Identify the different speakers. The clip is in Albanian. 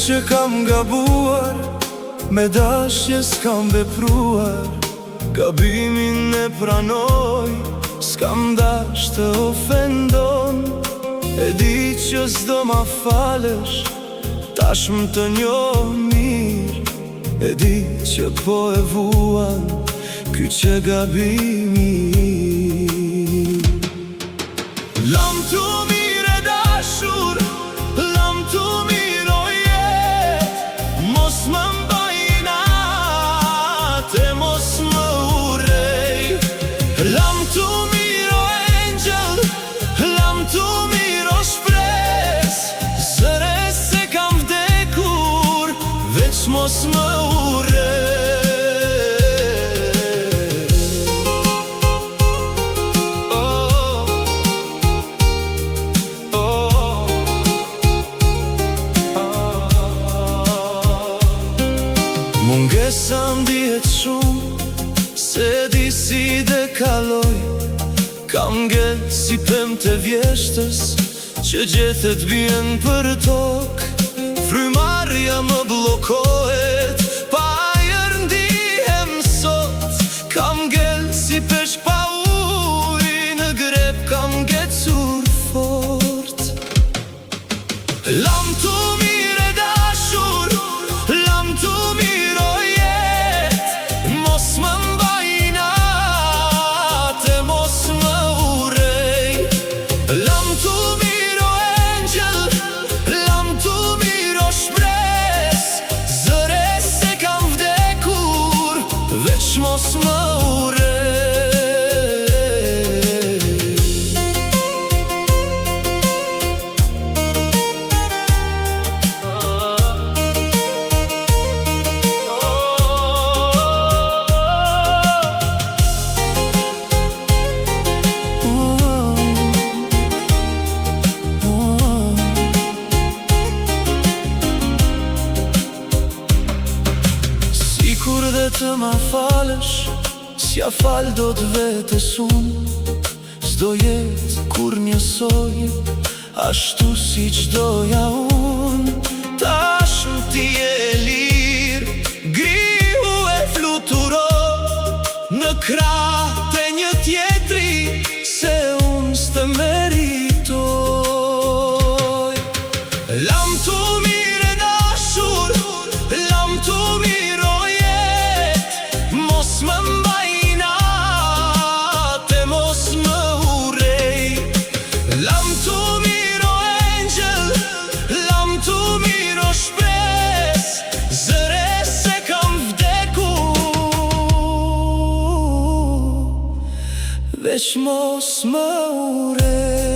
Speaker 1: që kam gabuar, me dashje s'kam vepruar. Gabimin e pranoj, s'kam dash të ofendon. E di që s'do ma falësh, tash më të njoh mirë. E di që po e vuan, ky që gabimi. Lam tu mire dashur, lam tu miro jet, mos më mbaj natë, mos më urej. Lam tu miro angel, lam tu miro shpres, zëre se kam vdekur, veç mos më urej. Mungesa m'dihet shumë, se di si dhe kaloj. Kam ngel si pem të vjeshtës, që gjethet bjen për tokë. Frymarrja më blokohet, pa ajer ndihem sot. Kam ngel si peshk pa ujë, në grep kam ngecur fort. Lam tu mire dashur, lam tu miro jet, mos më mbaj natë, mos më urej. Lam tu miro angel, lam tu miro shpres, zëre se kam vdekur, veç mos më urej. Kur dhe të ma falësh, s'ja fal do të vetës unë. S'do jetë kur njësoj, ashtu si qdoja unë. Tash më ti e lirë, griu e fluturo në krah të një tjetri, se unë s'të meritoj. Lam tu mire dashur, lam tu miro jet, mos më mbaj natë, mos më urej. Lam tu miro angel, lam tu miro shpres, zëre se kam vdekur, veç mos më urej.